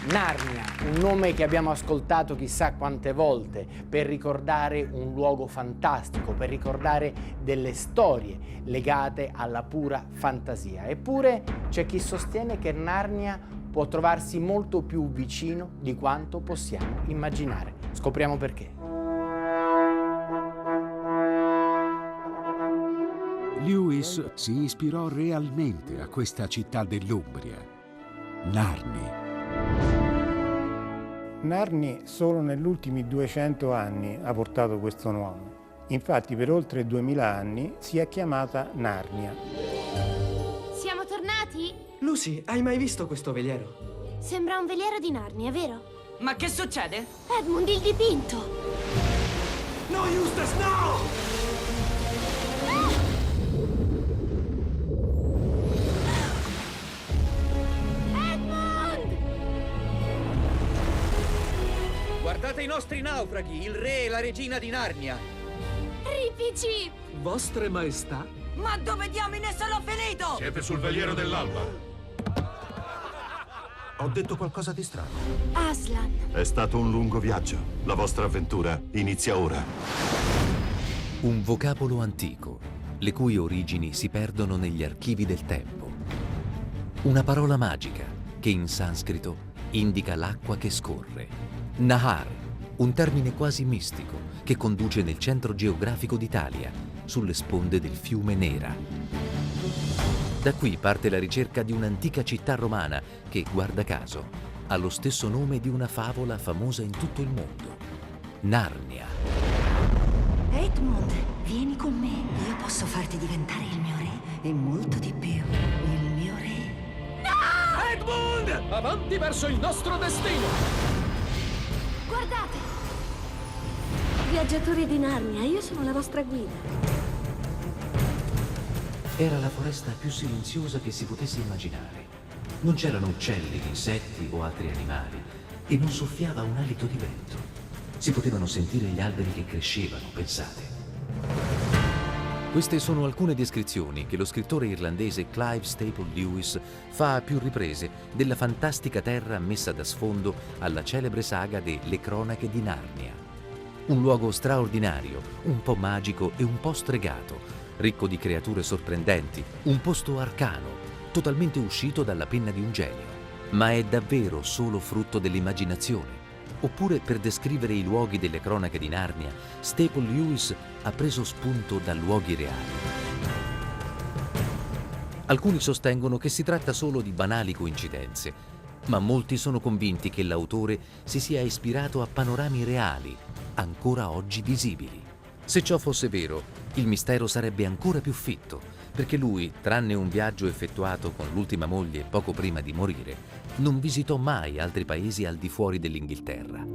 Narnia, un nome che abbiamo ascoltato chissà quante volte per ricordare un luogo fantastico, per ricordare delle storie legate alla pura fantasia. Eppure c'è chi sostiene che Narnia può trovarsi molto più vicino di quanto possiamo immaginare. Scopriamo perché. Lewis si ispirò realmente a questa città dell'Umbria, Narni. Narni solo negli ultimi 200 anni ha portato questo nome. Infatti per oltre 2000 anni si è chiamata Narnia. Siamo tornati? Lucy, hai mai visto questo veliero? Sembra un veliero di Narnia, vero? Ma che succede? Edmund il dipinto! No, Eustace, no! Edmund! Guardate i nostri naufraghi, il re e la regina di Narnia. Ripici! Vostre maestà? Ma dove diamine sono finito? Siete sul veliero dell'alba. Ho detto qualcosa di strano. Aslan! È stato un lungo viaggio. La vostra avventura inizia ora. Un vocabolo antico, le cui origini si perdono negli archivi del tempo. Una parola magica che in sanscrito indica l'acqua che scorre. Nahar, un termine quasi mistico che conduce nel centro geografico d'Italia, sulle sponde del fiume Nera. Da qui parte la ricerca di un'antica città romana che, guarda caso, ha lo stesso nome di una favola famosa in tutto il mondo, Narnia. Edmund, vieni con me. Io posso farti diventare il mio re e molto di più. Il mio re. Edmund! Avanti verso il nostro destino! Guardate! Viaggiatori di Narnia, io sono la vostra guida. Era la foresta più silenziosa che si potesse immaginare. Non c'erano uccelli, insetti o altri animali e non soffiava un alito di vento. Si potevano sentire gli alberi che crescevano, pensate. Queste sono alcune descrizioni che lo scrittore irlandese Clive Staple Lewis fa a più riprese della fantastica terra messa da sfondo alla celebre saga de Le Cronache di Narnia. Un luogo straordinario, un po' magico e un po' stregato, ricco di creature sorprendenti, un posto arcano, totalmente uscito dalla penna di un genio. Ma è davvero solo frutto dell'immaginazione? Oppure per descrivere i luoghi delle cronache di Narnia, Staple Lewis ha preso spunto da luoghi reali? Alcuni sostengono che si tratta solo di banali coincidenze, ma molti sono convinti che l'autore si sia ispirato a panorami reali, ancora oggi visibili. Se ciò fosse vero, il mistero sarebbe ancora più fitto, perché lui, tranne un viaggio effettuato con l'ultima moglie poco prima di morire, non visitò mai altri paesi al di fuori dell'Inghilterra.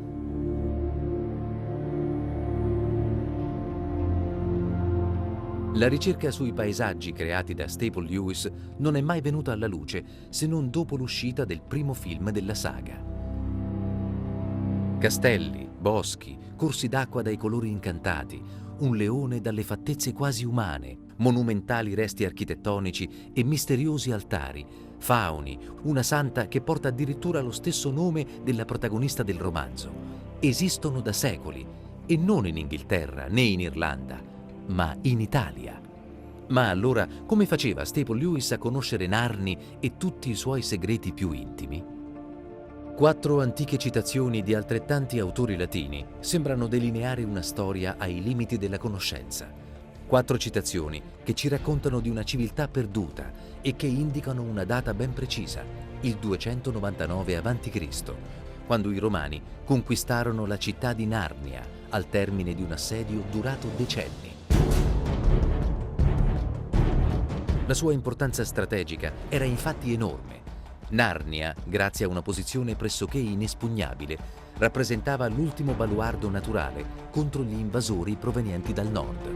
La ricerca sui paesaggi creati da Staple Lewis non è mai venuta alla luce se non dopo l'uscita del primo film della saga. Castelli, boschi, corsi d'acqua dai colori incantati, un leone dalle fattezze quasi umane, monumentali resti architettonici e misteriosi altari, fauni, una santa che porta addirittura lo stesso nome della protagonista del romanzo. Esistono da secoli, e non in Inghilterra né in Irlanda, ma in Italia. Ma allora come faceva Staple Lewis a conoscere Narni e tutti i suoi segreti più intimi? 4 antiche citazioni di altrettanti autori latini sembrano delineare una storia ai limiti della conoscenza. 4 citazioni che ci raccontano di una civiltà perduta e che indicano una data ben precisa, il 299 a.C., quando i Romani conquistarono la città di Narnia al termine di un assedio durato decenni. La sua importanza strategica era infatti enorme. Narnia, grazie a una posizione pressoché inespugnabile, rappresentava l'ultimo baluardo naturale contro gli invasori provenienti dal nord.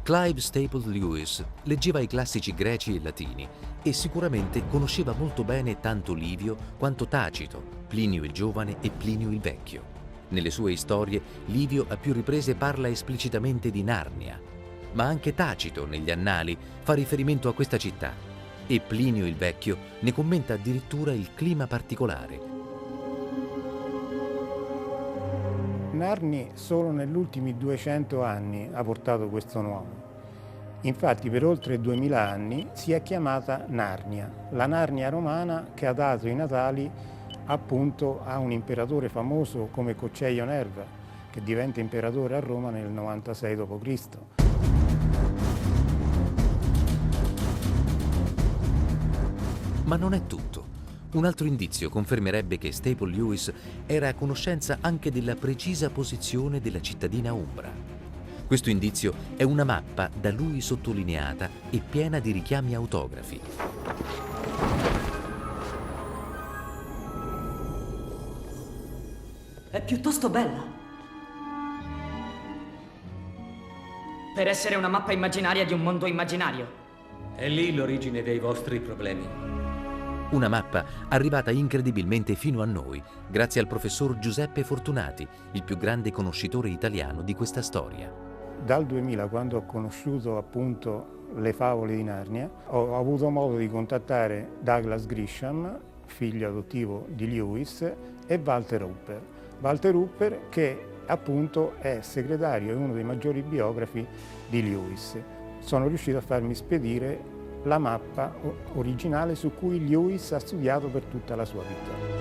Clive Staple Lewis leggeva i classici greci e latini e sicuramente conosceva molto bene tanto Livio quanto Tacito, Plinio il Giovane e Plinio il Vecchio. Nelle sue storie Livio a più riprese parla esplicitamente di Narnia, ma anche Tacito negli Annali fa riferimento a questa città. e Plinio il Vecchio ne commenta addirittura il clima particolare. Narni solo negli ultimi 200 anni ha portato questo nome. Infatti per oltre 2000 anni si è chiamata Narnia, la Narnia romana che ha dato i natali appunto a un imperatore famoso come Cocceio Nerva, che diventa imperatore a Roma nel 96 d.C. Ma non è tutto. Un altro indizio confermerebbe che Staple Lewis era a conoscenza anche della precisa posizione della cittadina umbra. Questo indizio è una mappa da lui sottolineata e piena di richiami autografi. È piuttosto bella. Per essere una mappa immaginaria di un mondo immaginario. È lì l'origine dei vostri problemi. Una mappa arrivata incredibilmente fino a noi, grazie al professor Giuseppe Fortunati, il più grande conoscitore italiano di questa storia. Dal 2000, quando ho conosciuto appunto le favole di Narnia, ho avuto modo di contattare Douglas Grisham, figlio adottivo di Lewis, e Walter Hooper. Walter Hooper che appunto è segretario e uno dei maggiori biografi di Lewis. Sono riuscito a farmi spedire la mappa originale su cui Lewis ha studiato per tutta la sua vita.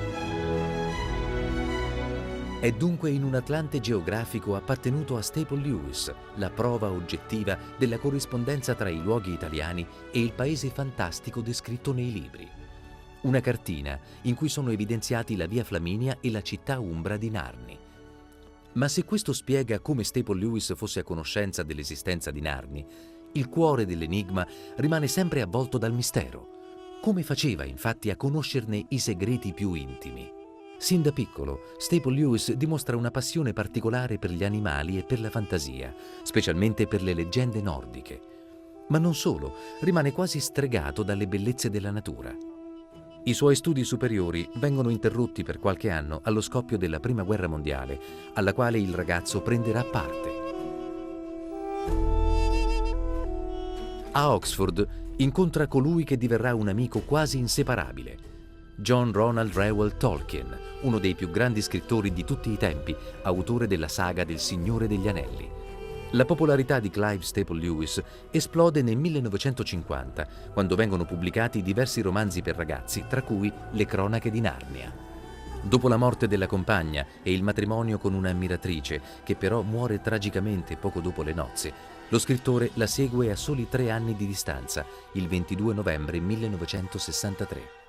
È dunque in un Atlante geografico appartenuto a Staple Lewis la prova oggettiva della corrispondenza tra i luoghi italiani e il paese fantastico descritto nei libri. Una cartina in cui sono evidenziati la via Flaminia e la città umbra di Narni. Ma se questo spiega come Staple Lewis fosse a conoscenza dell'esistenza di Narni, il cuore dell'enigma rimane sempre avvolto dal mistero. Come faceva infatti a conoscerne i segreti più intimi? Sin da piccolo, Staple Lewis dimostra una passione particolare per gli animali e per la fantasia, specialmente per le leggende nordiche. Ma non solo, rimane quasi stregato dalle bellezze della natura. I suoi studi superiori vengono interrotti per qualche anno allo scoppio della Prima Guerra Mondiale, alla quale il ragazzo prenderà parte. A Oxford incontra colui che diverrà un amico quasi inseparabile, John Ronald Reuel Tolkien, uno dei più grandi scrittori di tutti i tempi, autore della saga del Signore degli Anelli. La popolarità di Clive Staple Lewis esplode nel 1950, quando vengono pubblicati diversi romanzi per ragazzi, tra cui Le Cronache di Narnia. Dopo la morte della compagna e il matrimonio con un'ammiratrice, che però muore tragicamente poco dopo le nozze, lo scrittore la segue a soli 3 anni di distanza, il 22 novembre 1963.